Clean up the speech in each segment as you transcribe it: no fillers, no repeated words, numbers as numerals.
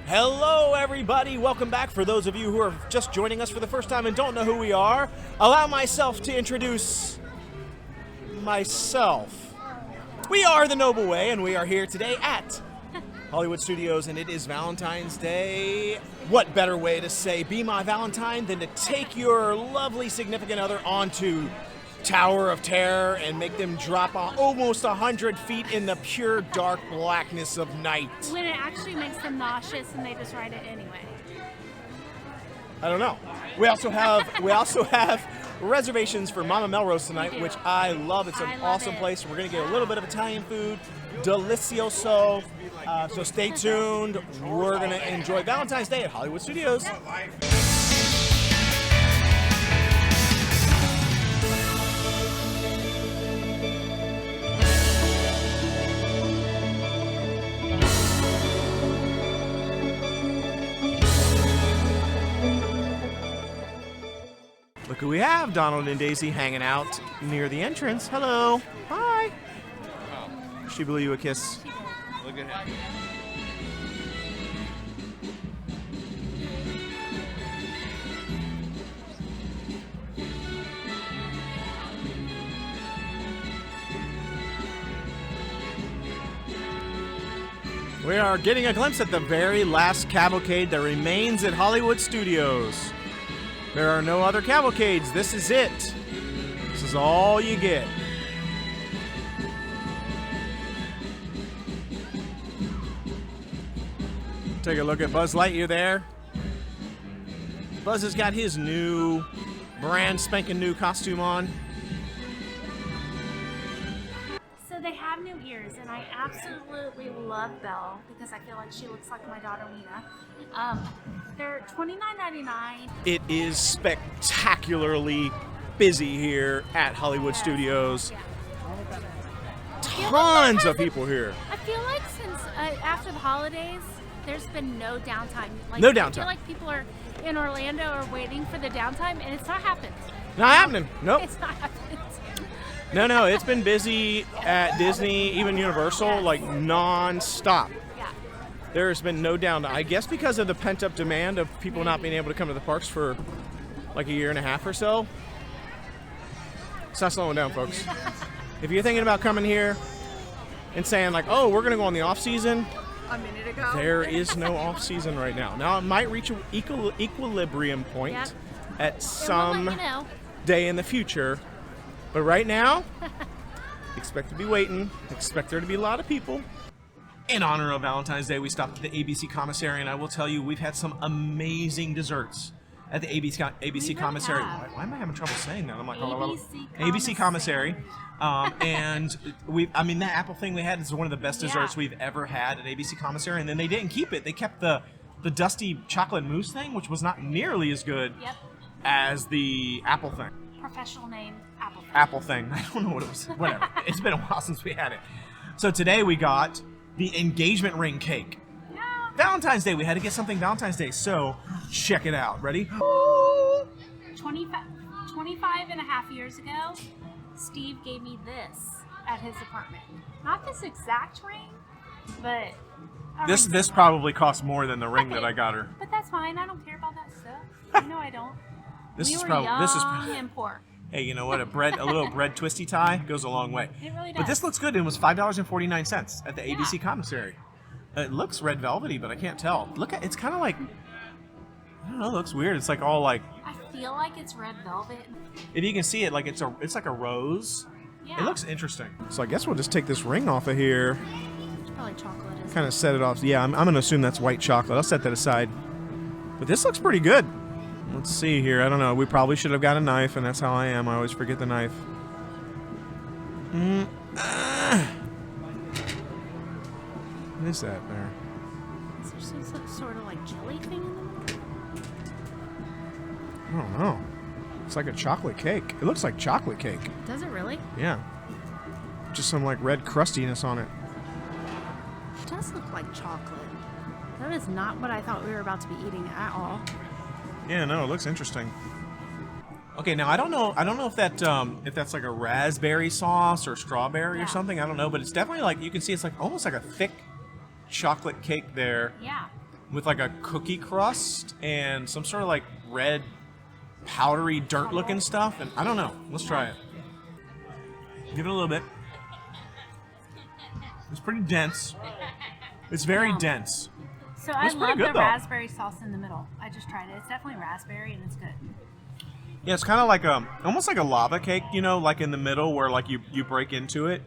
Hello, everybody. Welcome back. For those of you who are just joining us for the first time and don't know who we are, allow myself to introduce myself. We are The Noble Way, and we are here today at Hollywood Studios, and it is Valentine's Day. What better way to say be my Valentine than to take your lovely significant other onto Tower of Terror and make them drop almost 100 feet in the pure dark blackness of night. When it actually makes them nauseous and they just ride it anyway. I don't know. We also have reservations for Mama Melrose tonight, which I love. It's an awesome place. We're going to get a little bit of Italian food, delicioso. So stay tuned. We're going to enjoy Valentine's Day at Hollywood Studios. Look who we have, Donald and Daisy hanging out near the entrance. Hello. Hi. She blew you a kiss. Look at him. We are getting a glimpse at the very last cavalcade that remains at Hollywood Studios. There are no other cavalcades. This is it. This is all you get. Take a look at Buzz Lightyear there. Buzz has got his new, brand spanking new costume on. So they have new ears, and I absolutely love Belle because I feel like she looks like my daughter Mina. They're $29.99. It is spectacularly busy here at Hollywood Studios. Yeah. Tons of people here. I feel like since after the holidays, there's been no downtime. No downtime. I feel like people are in Orlando are waiting for the downtime, and it's not happened. Not happening. Nope. It's not happened. No, it's been busy at Disney, even Universal, like non-stop. Yeah. There's been no downtime. I guess because of the pent-up demand of people not being able to come to the parks for like a year and a half or so. It's not slowing down, folks. If you're thinking about coming here and saying like, oh, we're going to go on the off-season, A minute ago. there is no off-season right now. Now, it might reach an equilibrium point at some We'll let you know. day in the future. But right now, expect to be waiting. Expect there to be a lot of people. In honor of Valentine's Day, we stopped at the ABC Commissary, and I will tell you, we've had some amazing desserts at the ABC Commissary. have. Why am I having trouble saying that? I'm like, ABC Commissary. And that apple thing they had is one of the best desserts we've ever had at ABC Commissary. And then they didn't keep it. They kept the dusty chocolate mousse thing, which was not nearly as good as the apple thing. Professional name, Apple. Apple thing. I don't know what it was. Whatever. It's been a while since we had it. So today we got the engagement ring cake. Yeah. Valentine's Day. We had to get something Valentine's Day. So check it out. Ready? 25 and a half years ago, Steve gave me this at his apartment. Not this exact ring, but This probably cost more than the ring that I got her. But that's fine. I don't care about that stuff. You know I don't. This we is were probably young and poor. Hey, you know what? A little bread twisty tie goes a long way. It really does. But this looks good. It was $5.49 at the ABC Commissary. It looks red velvety, but I can't tell. Look at it's kind of like I don't know. It looks weird. It's like all like. I feel like it's red velvet. If you can see it, like it's like a rose. Yeah. It looks interesting. So I guess we'll just take this ring off of here. It's probably chocolate. Kind of set it off. Yeah, I'm going to assume that's white chocolate. I'll set that aside. But this looks pretty good. Let's see here. I don't know. We probably should have got a knife, and that's how I am. I always forget the knife. What is that there? Is there some sort of like jelly thing in the middle? I don't know. It's like a chocolate cake. It looks like chocolate cake. Does it really? Yeah. Just some like red crustiness on it. It does look like chocolate. That is not what I thought we were about to be eating at all. Yeah, no, it looks interesting. Okay, now I don't know if that's like a raspberry sauce or strawberry or something. I don't know, but it's definitely like you can see it's like almost like a thick chocolate cake there. Yeah. with like a cookie crust and some sort of like red powdery dirt looking stuff. And I don't know. Let's try it. Give it a little bit. It's pretty dense. It's very dense. So I love good, the though. raspberry sauce in the middle. I just tried it. It's definitely raspberry and it's good. Yeah, it's kind of like almost like a lava cake, you know, like in the middle where like you break into it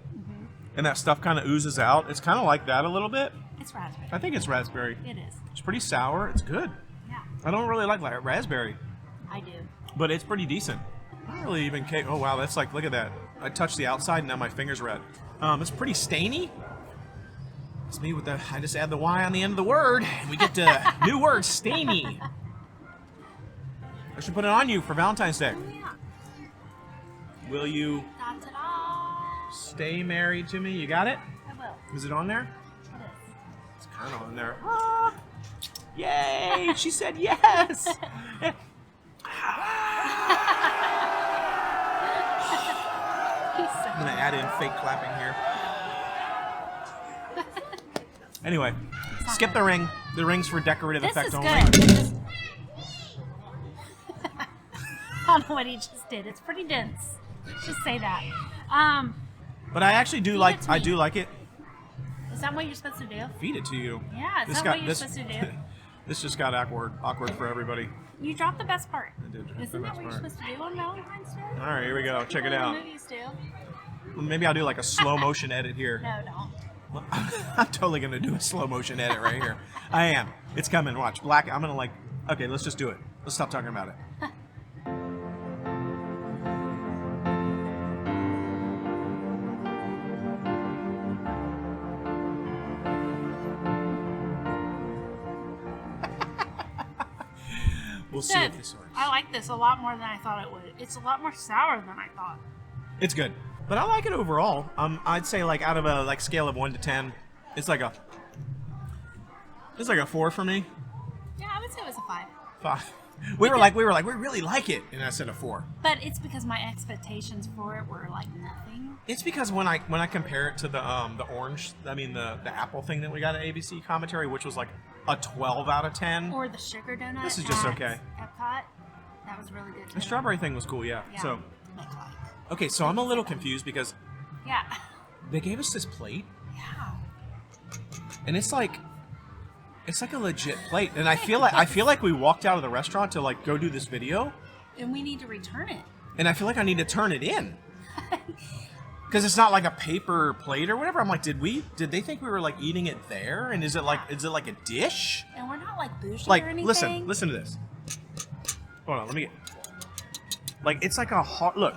and that stuff kind of oozes out. It's kind of like that a little bit. It's raspberry. I think it's raspberry. It is. It's pretty sour. It's good. Yeah. I don't really like raspberry, I do. but it's pretty decent. I don't really even cake. Oh wow, that's like, look at that. I touched the outside and now my finger's red. It's pretty stainy. It's me with the, I just add the Y on the end of the word and we get to new word, stainy. I should put it on you for Valentine's Day. Oh, yeah. Will you Ta-ta-da. stay married to me? You got it? I will. Is it on there? It is. It's kind of on there. Ah, yay! She said yes! I'm going to add in fake clapping here. Anyway, skip the ring. The ring's for decorative This effect is only. good. I don't know what he just did. It's pretty dense. Let's just say that. But I actually do Feed like. it to I me. do like it. Is that what you're supposed to do? Feed it to you. Yeah, is This that got- what you're this- supposed to do? This just got awkward for everybody. You dropped the best part. I did drop the Isn't that best what you're part. supposed to do on Valentine's Day? All right, here we go. Check it out. Movies do. Well, maybe I'll do like a slow motion edit here. No, don't. Well, I'm totally gonna do a slow motion edit right here. I am. It's coming. Watch. Black. I'm gonna like. Okay, let's just do it. Let's stop talking about it. We'll see if this works. I like this a lot more than I thought it would. It's a lot more sour than I thought. It's good, but I like it overall. I'd say like out of a like scale of 1 to 10, it's like a 4 for me. Yeah, I would say it was a 5. 5. We really like it, and I said a 4. But it's because my expectations for it were like nothing. It's because when I compare it to the orange, I mean the apple thing that we got at ABC Commentary, which was like a 12 out of 10. Or the sugar donut. This is just at okay. Epcot. That was really good too. The strawberry thing was cool, yeah. Yeah. So, Epcot. okay, so I'm a little confused because Yeah. they gave us this plate, Yeah. and it's like a legit plate, and I feel like we walked out of the restaurant to like go do this video, And we need to return it. and I feel like I need to turn it in. Because it's not like a paper plate or whatever. I'm like, did they think we were like eating it there? And is it like a dish? And we're not like bougie Like, or anything. listen to this. Hold on, let me get. Like, it's like a hard look.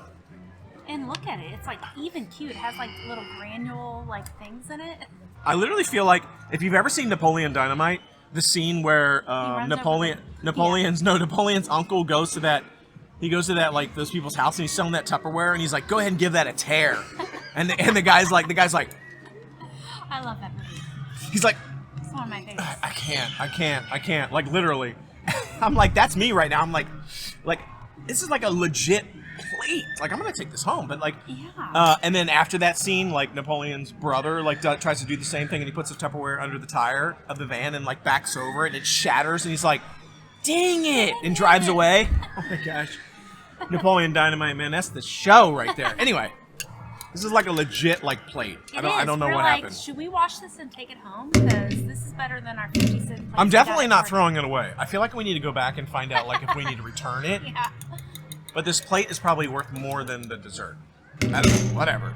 And look at it. It's like even cute. It has like little granule like things in it. I literally feel like if you've ever seen Napoleon Dynamite, the scene where runs over Napoleon's uncle goes to that. He goes to that like those people's house and he's selling that Tupperware and he's like, go ahead and give that a tear. and the guy's like, I love that movie. he's like, It's one of my favorites. I can't. Like literally. I'm like, that's me right now. I'm like, this is like a legit plate. Like I'm gonna take this home. But like, Yeah. and then after that scene, like Napoleon's brother like tries to do the same thing and he puts the Tupperware under the tire of the van and like backs over it and it shatters and he's like, dang it, and drives away. Oh my gosh. Napoleon Dynamite, man, that's the show right there. Anyway, this is like a legit like plate. I don't know We're what like, happened. Should we wash this and take it home? Because this is better than our 50-cent plate. I'm we definitely got not at throwing it away. I feel like we need to go back and find out like if we need to return it. Target. Yeah. But this plate is probably worth more than the dessert. I don't know, whatever.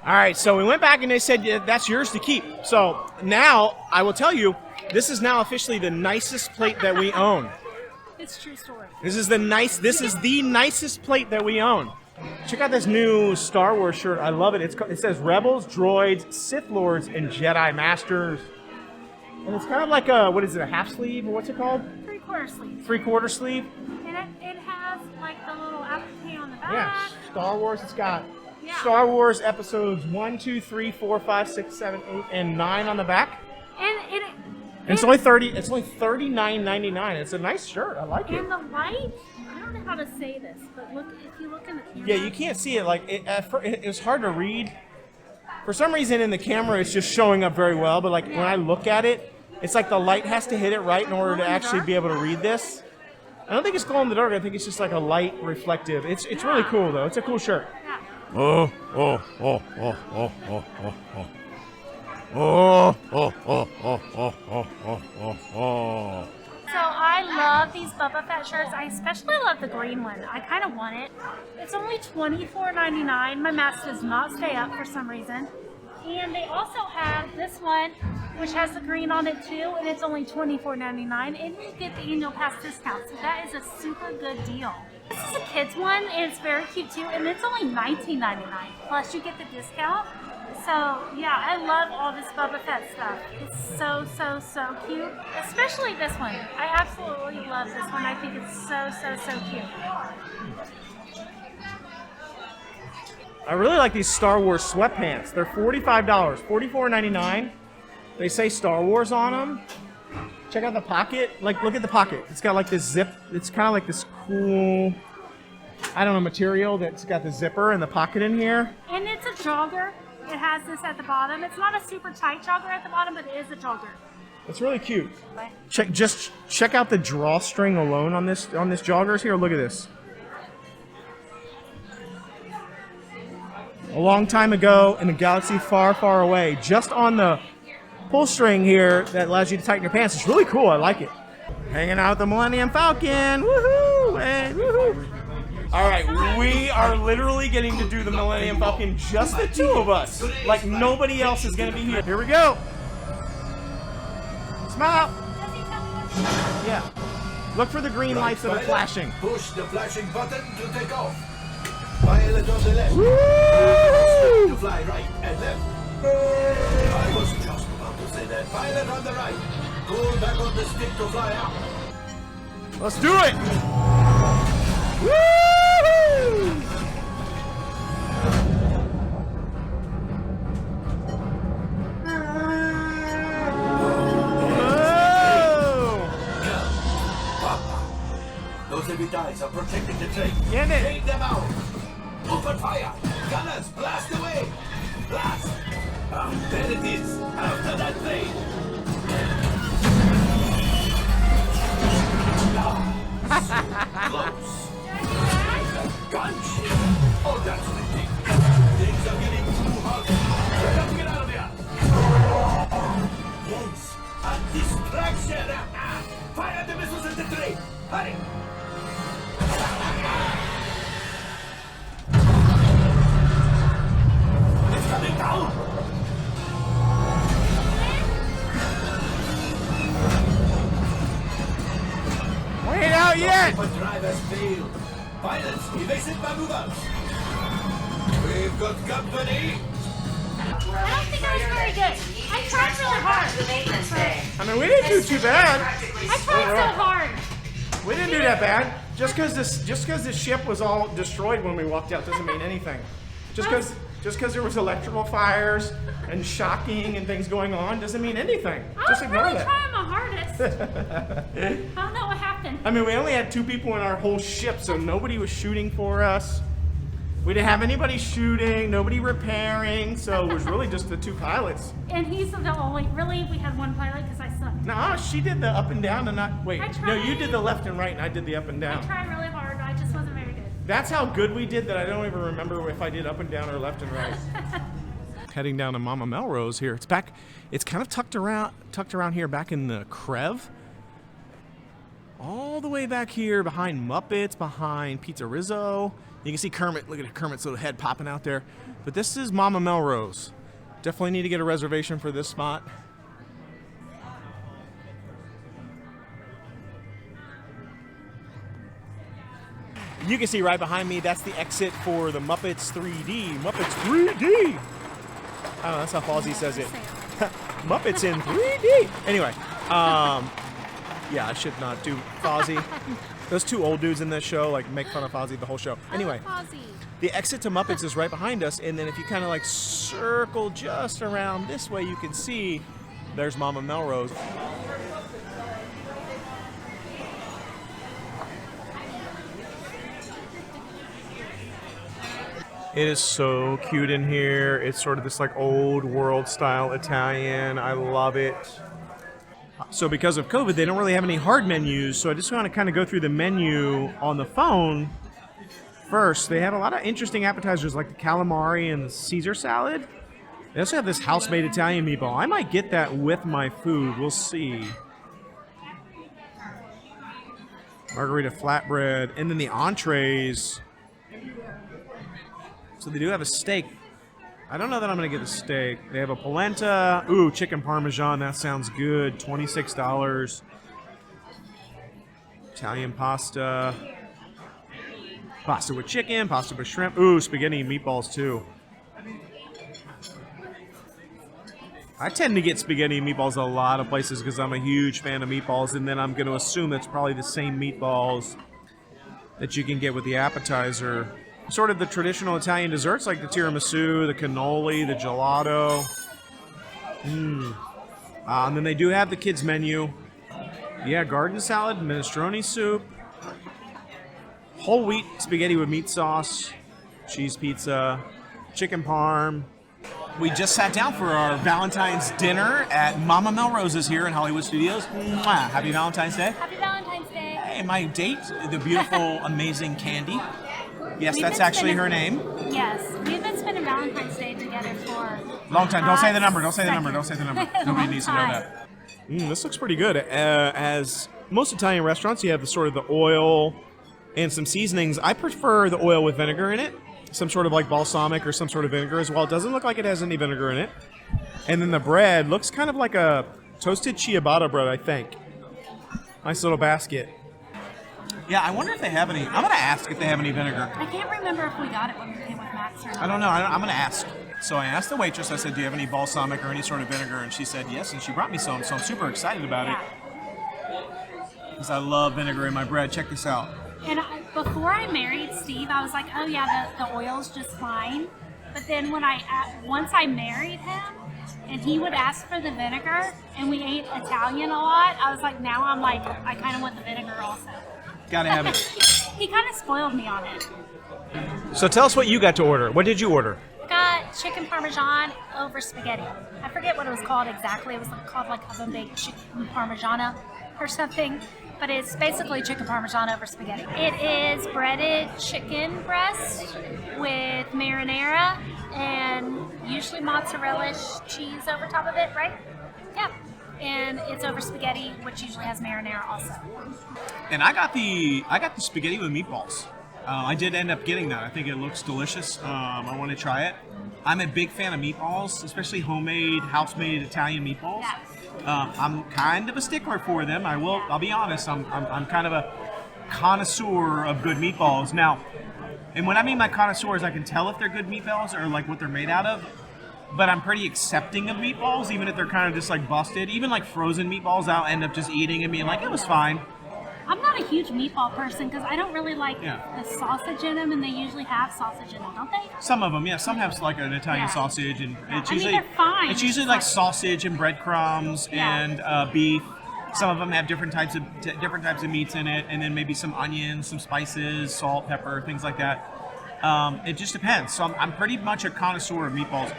All right, so we went back and they said, yeah, that's yours to keep. So now I will tell you, this is now officially the nicest plate that we own. It's a true story. This is the nicest plate that we own. Check out this new Star Wars shirt. I love it. It says Rebels, Droids, Sith Lords, and Jedi Masters. And it's kind of like a half sleeve or what's it called? 3/4 sleeve. 3/4 sleeve. And it has like the little applique on the back. Yeah, Star Wars. It's got Yeah. Star Wars episodes 1, 2, 3, 4, 5, 6, 7, 8, and 9 on the back. And It's only $39.99. It's a nice shirt. I like it. And the light, I don't know how to say this, but look, if you look in the camera. Yeah, you can't see it. Like it was hard to read. For some reason, in the camera, it's just showing up very well. But like when I look at it, It's like the light has to hit it right in order to actually be able to read this. I don't think it's glow in the dark. I think it's just like a light reflective. It's really cool though. It's a cool shirt. Yeah. Oh, oh, oh, oh, oh, oh, oh, oh. Oh, oh, oh, oh, oh, oh, oh, oh, oh. So I love these Boba Fett shirts. I especially love the green one. I kind of want it. It's only $24.99. My mask does not stay up for some reason. And they also have this one, which has the green on it too, and it's only $24.99. And you get the annual pass discount. So that is a super good deal. This is a kids one, and it's very cute too, and it's only $19.99. Plus you get the discount. So yeah, I love all this Boba Fett stuff. It's so, so, so cute. Especially this one. I absolutely love this one. I think it's so, so, so cute. I really like these Star Wars sweatpants. They're $45, $44.99. They say Star Wars on them. Check out the pocket. Like, look at the pocket. It's got like this zip. It's kind of like this cool, I don't know, material that's got the zipper and the pocket in here. And it's a jogger. It has this at the bottom. It's not a super tight jogger at the bottom, but it is a jogger. It's really cute. Check out the drawstring alone on this joggers here. Look at this. A long time ago in a galaxy far, far away, just on the pull string here that allows you to tighten your pants. It's really cool. I like it. Hanging out with the Millennium Falcon. Woohoo! Hey, woohoo! All right, we are literally getting to do the Millennium Falcon, just the two of us. Like nobody else is gonna be here. Here we go. Smile. Yeah. Look for the green lights that are flashing. Push the flashing button to take off. Pilot on the left. Woo! To fly right and left. I was just about to say that. Pilot on the right. Pull back on the stick to fly out. Let's do it. Woo! Those heavy dies are protecting the train. Get it. Take them out. Open fire. Gunners, blast away. Blast. Ah, there it is. After that train. Close. Gunship. Oh, that's ridiculous. Things are getting too hot. Get out of here. Yes, a distraction. Fire the missiles at the train. Hurry. It's coming down. We ain't out yet. But drive has failed. Pilots, evasive maneuvers. We've got company. I don't think I was very good. I tried really hard. I mean, we didn't do too bad. I tried so hard. We didn't do that bad. Just because this ship was all destroyed when we walked out doesn't mean anything. Just because there was electrical fires and shocking and things going on doesn't mean anything. Just I was ignore really that. trying my hardest. I don't know what happened. I mean, we only had 2 people in our whole ship, so nobody was shooting for us. We didn't have anybody shooting, nobody repairing, so it was really just the 2 pilots. And he's the only, really, we had one pilot because I sucked. Nah, she did the up and down and not, wait, I no, tried. you did the left and right and I did the up and I down. tried really hard, I just wasn't very good. That's how good we did that I don't even remember if I did up and down or left and right. Heading down to Mama Melrose here. It's back, it's kind of tucked around here back in the Crev. All the way back here behind Muppets, behind Pizza Rizzo. You can see Kermit, look at Kermit's little head popping out there. But this is Mama Melrose. Definitely need to get a reservation for this spot. You can see right behind me, that's the exit for the Muppets 3D. Muppets 3D! I don't know, that's how Fozzie says it. Muppets in 3D! Anyway, yeah, I should not do Fozzie. Those 2 old dudes in this show like make fun of Fozzie the whole show. Anyway, the exit to Muppets is right behind us, and then if you kind of like circle just around this way, you can see there's Mama Melrose. It is so cute in here. It's sort of this like old world style Italian. I love it. So because of COVID, they don't really have any hard menus. So I just want to kind of go through the menu on the phone first. They have a lot of interesting appetizers like the calamari and the Caesar salad. They also have this house-made Italian meatball. I might get that with my food. We'll see. Margarita flatbread. And then the entrees. So they do have a steak. I don't know that I'm going to get the steak. They have a polenta. Ooh, chicken parmesan. That sounds good. $26. Italian pasta. Pasta with chicken. Pasta with shrimp. Ooh, spaghetti and meatballs too. I tend to get spaghetti and meatballs a lot of places because I'm a huge fan of meatballs. And then I'm going to assume that's probably the same meatballs that you can get with the appetizer. Sort of the traditional Italian desserts like the tiramisu, the cannoli, the gelato. And then they do have the kids menu. Yeah, garden salad, minestrone soup, whole wheat spaghetti with meat sauce, cheese pizza, chicken parm. We just sat down for our Valentine's dinner at Mama Melrose's here in Hollywood Studios. Mwah. Happy Valentine's Day. Happy Valentine's Day. Hey, my date, the beautiful, amazing Candy. Yes, We've that's been actually her spending- name. Yes, we've been spending Valentine's Day together for Long time. Don't say the number. Don't hot say the number. Don't say the number. Nobody Long needs to know time. that. This looks pretty good. As most Italian restaurants, you have the sort of the oil and some seasonings. I prefer the oil with vinegar in it. Some sort of like balsamic or some sort of vinegar as well. It doesn't look like it has any vinegar in it. And then the bread looks kind of like a toasted ciabatta bread, I think. Nice little basket. Yeah, I wonder if they have any. I'm going to ask if they have any vinegar. I can't remember if we got it when we came with Max or not. I don't know. I'm going to ask. So I asked the waitress, I said, do you have any balsamic or any sort of vinegar? And she said yes, and she brought me some, so I'm super excited about it. Because I love vinegar in my bread. Check this out. And before I married Steve, I was like, oh yeah, the oil's just fine. But then when once I married him, and he would ask for the vinegar, and we ate Italian a lot, I was like, now I'm like, I kind of want the vinegar also. Gotta have it. He kind of spoiled me on it. So tell us what you got to order. What did you order? Got chicken parmesan over spaghetti. I forget what it was called exactly. It was called like oven baked chicken parmigiana or something. But it's basically chicken parmesan over spaghetti. It is breaded chicken breast with marinara and usually mozzarella cheese over top of it, right? Yeah. And it's over spaghetti, which usually has marinara also. And I got the spaghetti with meatballs. I did end up getting that. I think it looks delicious. I want to try it. I'm a big fan of meatballs, especially homemade, house-made Italian meatballs. Yeah. I'm kind of a stickler for them. I'll be honest. I'm kind of a connoisseur of good meatballs. Now, and when I mean by connoisseur is I can tell if they're good meatballs or like what they're made out of. But I'm pretty accepting of meatballs, even if they're kind of just like busted. Even like frozen meatballs, I'll end up just eating and being like, it was fine. I'm not a huge meatball person because I don't really like Yeah. the sausage in them, and they usually have sausage in them, don't they? Some of them, yeah. Some have like an Italian Yeah. sausage, and Yeah. it's I mean, usually they're fine. It's usually like sausage and breadcrumbs Yeah. and beef. Some of them have different types of meats in it, and then maybe some onions, some spices, salt, pepper, things like that. It just depends. So I'm pretty much a connoisseur of meatballs.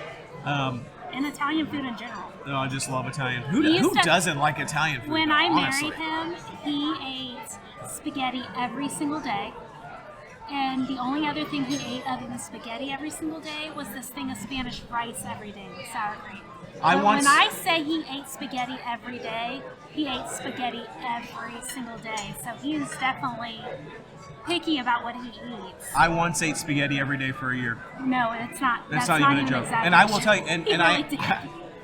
And Italian food in general. Oh, I just love Italian. He used Who to- doesn't like Italian food? When I honestly? married him, he ate spaghetti every single day. And the only other thing he ate other than spaghetti every single day was this thing of Spanish rice every day with sour cream. When I say he ate spaghetti every day, he ate spaghetti every single day. So he is definitely picky about what he eats. I once ate spaghetti every day for a year. No, it's not. That's not even a joke. Exaggeration. And I will tell you, and He I, really did.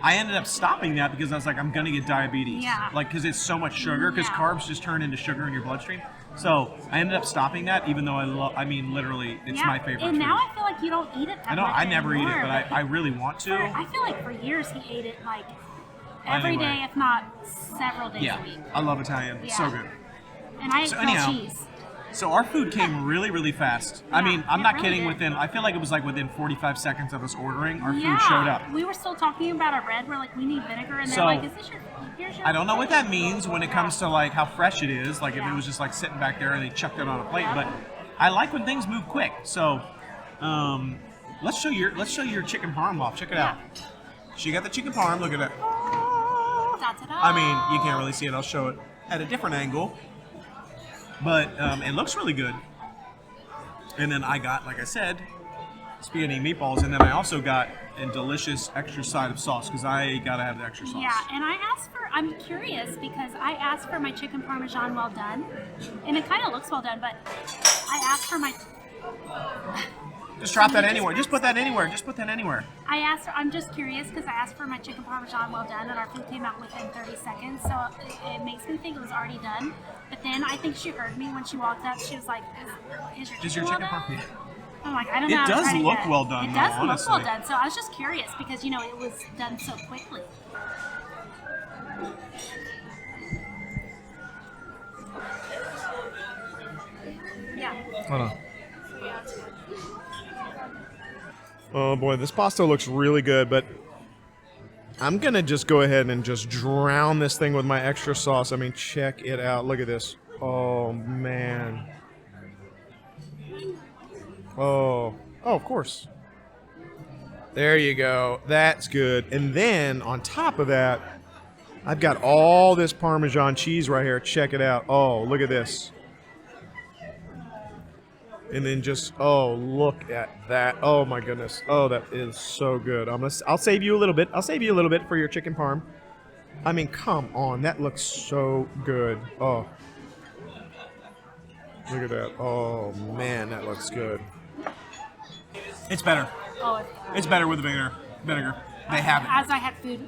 I ended up stopping that because I was like, I'm gonna get diabetes. Yeah. Like, because it's so much sugar. Because Yeah. carbs just turn into sugar in your bloodstream. So I ended up stopping that, even though I mean, literally, it's my favorite And food. now I feel like you don't eat it that I know much I never eat it, anymore, but I really want to. I feel like for years he ate it like every day, Anyway. if not several days Yeah, a week. I love Italian. It's so Yeah. good. And I ate So grilled anyhow, cheese. So our food came really, really fast. I Yeah, mean, I'm it not really kidding. did. I feel like it was like within 45 seconds of us ordering, our Yeah, food showed up. we were still talking about our bread. We're like, we need vinegar, and they're So, like, is this here's your? I don't know what that means when it comes to like how fresh it is. Like if Yeah. it was just like sitting back there and they chucked it on a plate. Yeah. But I like when things move quick. So let's show your chicken parm off. Check it out. She got the chicken parm. Look at it. Da, da, da. I mean, you can't really see it. I'll show it at a different angle. But it looks really good. And then I got, like I said, spaghetti and meatballs. And then I also got a delicious extra side of sauce because I got to have the extra sauce. Yeah, and I'm curious because I asked for my chicken parmesan well done. And it kind of looks well done, but I asked for my... Just drop that anywhere. Just put that anywhere. Just put that anywhere. I'm just curious because I asked for my chicken parmesan well done and our food came out within 30 seconds. So it makes me think it was already done. But then I think she heard me when she walked up. She was like, is your chicken well done? I'm like, I don't know. It does look well done. It does look well done. So I was just curious because, you know, it was done so quickly. Yeah. Hold on. Oh boy, this pasta looks really good, but I'm gonna just go ahead and just drown this thing with my extra sauce. I mean, check it out. Look at this. Oh man. Oh, of course. There you go. That's good. And then on top of that, I've got all this Parmesan cheese right here. Check it out. Oh, look at this. And then just, oh, look at that. Oh my goodness. Oh, that is so good. I'll save you a little bit. I'll save you a little bit for your chicken parm. I mean, come on. That looks so good. Oh. Look at that. Oh man, that looks good. It's better. Oh, It's better with the vinegar. They have it. As I had food.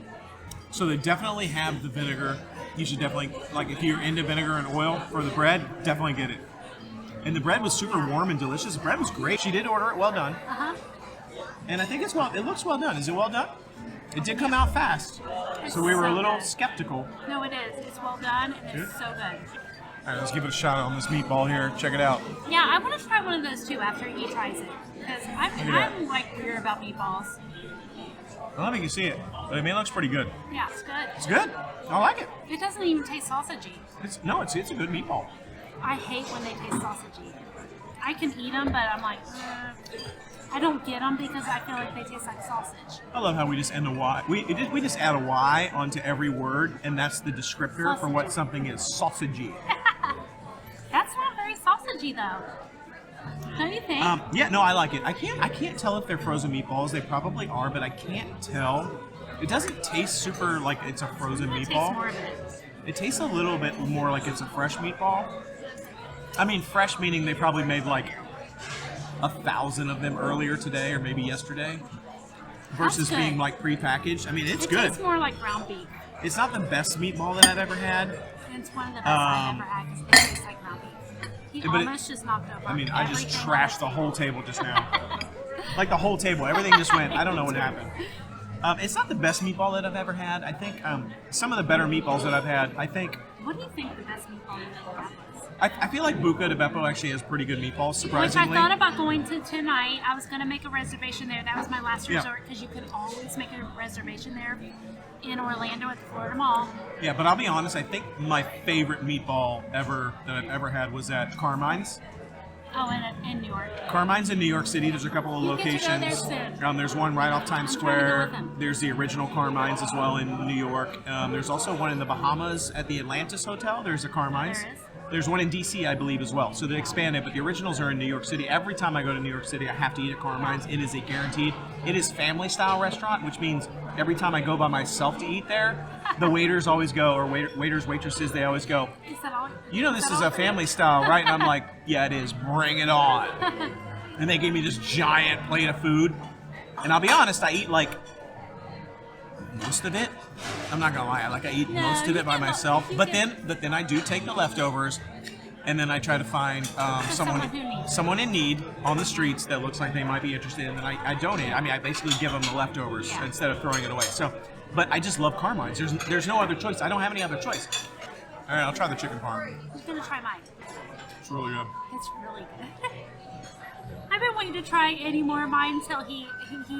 So they definitely have the vinegar. You should definitely, like if you're into vinegar and oil for the bread, definitely get it. And the bread was super warm and delicious. The bread was great. She did order it well done. Uh-huh. And I think it looks well done. Is it well done? It did come out fast. So we were a little skeptical. No, it is. It's well done and it's so good. All right, let's give it a shot on this meatball here. Check it out. Yeah, I want to try one of those too after he tries it. Because I'm like weird about meatballs. I don't think you see it. But I mean, it looks pretty good. Yeah, it's good. It's good. I like it. It doesn't even taste sausagey. It's a good meatball. I hate when they taste sausagey. I can eat them, but I'm like, I don't get them because I feel like they taste like sausage. I love how we just end a Y. We just add a Y onto every word, and that's the descriptor for what something is. Sausagey. That's not very sausagey, though. Don't you think? Yeah, no, I like it. I can't tell if they're frozen meatballs. They probably are, but I can't tell. It doesn't taste super like it's a frozen meatball. It tastes more of it. It tastes a little bit more like it's a fresh meatball. I mean, fresh meaning they probably made like 1,000 of them earlier today or maybe yesterday, versus being like prepackaged. I mean, it's good. It tastes more like ground beef. It's not the best meatball that I've ever had. And it's one of the best I've ever had because it tastes like ground beef. He almost just knocked over. I mean, I just trashed the whole table just now. Like the whole table. Everything just went. I don't know what happened. It's not the best meatball that I've ever had. I think some of the better meatballs that I've had, I think... What do you think the best meatball you've ever had was? I feel like Buca de Beppo actually has pretty good meatballs, surprisingly. Which I thought about going to tonight. I was going to make a reservation there. That was my last resort because you could always make a reservation there in Orlando at the Florida Mall. Yeah, but I'll be honest, I think my favorite meatball ever that I've ever had was at Carmine's. Oh, in New York. Carmine's in New York City. There's a couple of locations. Get to go there soon. There's one right off Times I'm trying to go Square. with them. There's the original Carmine's as well in New York. There's also one in the Bahamas at the Atlantis Hotel. There's a Carmine's. There is. There's one in D.C., I believe, as well. So they expanded, but the originals are in New York City. Every time I go to New York City, I have to eat at Carmine's. It is a guaranteed. It is family-style restaurant, which means every time I go by myself to eat there, the waiters always go, or waiters, waitresses, they always go, Is that all? you know this is a family style, right? And I'm like, yeah, it is. Bring it on. And they gave me this giant plate of food. And I'll be honest, I eat like most of it. I'm not gonna lie, I eat most of it by myself. But then I do take the leftovers, and then I try to find someone in need on the streets that looks like they might be interested, and then I donate. I mean, I basically give them the leftovers instead of throwing it away. So, but I just love Carmine's. There's no other choice. I don't have any other choice. All right, I'll try the chicken parm. I'm gonna try mine. It's really good. It's really good. I've been waiting to try any more of mine until he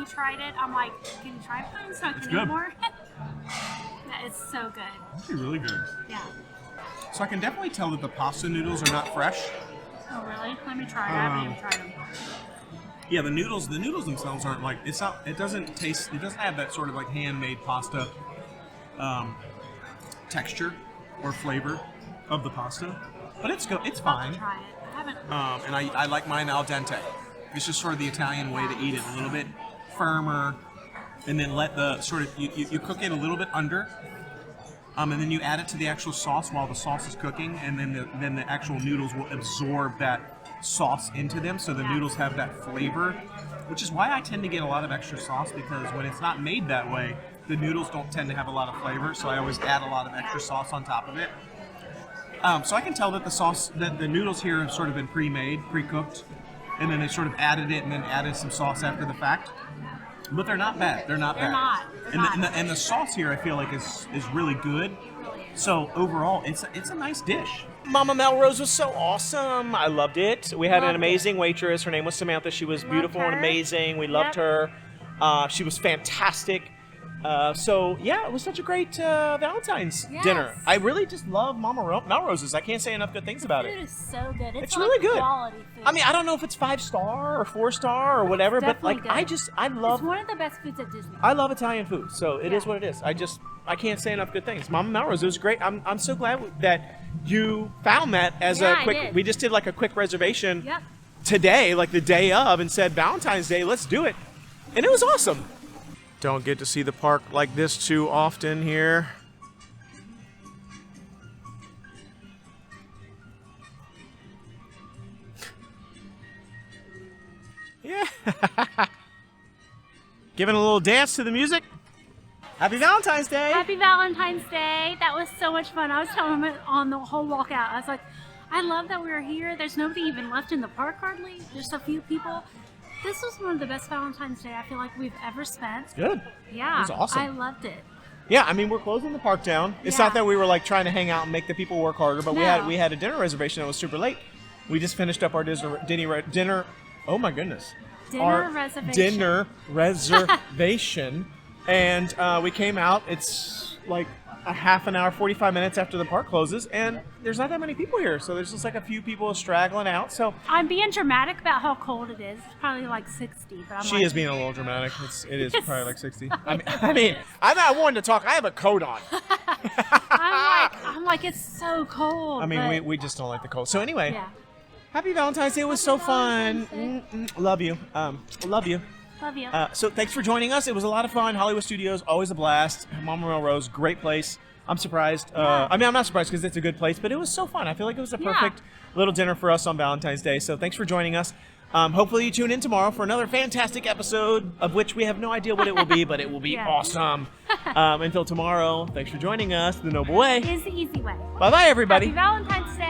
tried it. I'm like, can you try mine so I can eat more? That is so good. It's really good. Yeah. So I can definitely tell that the pasta noodles are not fresh. Oh really? Let me try it. I haven't even tried them. Yeah, the noodles themselves aren't like it doesn't have that sort of like handmade pasta texture or flavor of the pasta, but it's good. It's I'll fine. try it. I haven't. And I like mine al dente. It's just sort of the Italian way to eat it, a little bit firmer, and then let the sort of you cook it a little bit under, and then you add it to the actual sauce while the sauce is cooking, and then the actual noodles will absorb that sauce into them, so the noodles have that flavor, which is why I tend to get a lot of extra sauce, because when it's not made that way, the noodles don't tend to have a lot of flavor, so I always add a lot of extra sauce on top of it. So I can tell that the noodles here have sort of been pre-made, pre-cooked, and then they sort of added it and then added some sauce after the fact. But they're not bad. They're not bad. And the sauce here, I feel like, is really good. So overall, it's a nice dish. Mama Melrose was so awesome. I loved it. We had an amazing waitress. Her name was Samantha. She was beautiful and amazing. We loved her. She was fantastic. So yeah, it was such a great Valentine's dinner. I really just love Mama Melrose's. I can't say enough good things about it. Food is so good. It's really good. Quality food. I mean, I don't know if it's 5-star or 4-star or whatever, but like good. I love. It's one of the best foods at Disney. I love Italian food, so it is what it is. I can't say enough good things. Mama Melrose, it was great. I'm so glad that you found that as a quick. I did. We just did like a quick reservation Yep. today, like the day of, and said Valentine's Day, let's do it, and it was awesome. Don't get to see the park like this too often here. Yeah. Giving a little dance to the music. Happy Valentine's Day. Happy Valentine's Day. That was so much fun. I was telling him on the whole walkout. I was like, I love that we're here. There's nobody even left in the park hardly. There's a few people. This was one of the best Valentine's Day I feel like we've ever spent. Good. Yeah. It was awesome. I loved it. Yeah, I mean, we're closing the park down. It's not that we were like trying to hang out and make the people work harder, but we had a dinner reservation that was super late. We just finished up our dinner. Oh my goodness. Dinner reservation. And we came out. It's like a half an hour, 45 minutes after the park closes, and there's not that many people here. So there's just like a few people straggling out. So I'm being dramatic about how cold it is. It's probably like 60, but she is being a little dramatic. It is probably like 60. I mean, I'm not one to talk. I have a coat on. I'm like, it's so cold. I mean, we just don't like the cold. So anyway, happy Valentine's Day. It was so fun. Love you. Love you. Love you. So thanks for joining us. It was a lot of fun. Hollywood Studios, always a blast. Mama Melrose, great place. I'm surprised. I mean, I'm not surprised because it's a good place, but it was so fun. I feel like it was a perfect little dinner for us on Valentine's Day. So thanks for joining us. Hopefully you tune in tomorrow for another fantastic episode, of which we have no idea what it will be, but it will be awesome. Until tomorrow, thanks for joining us. The Noble Way is the easy way. Bye-bye, everybody. Happy Valentine's Day.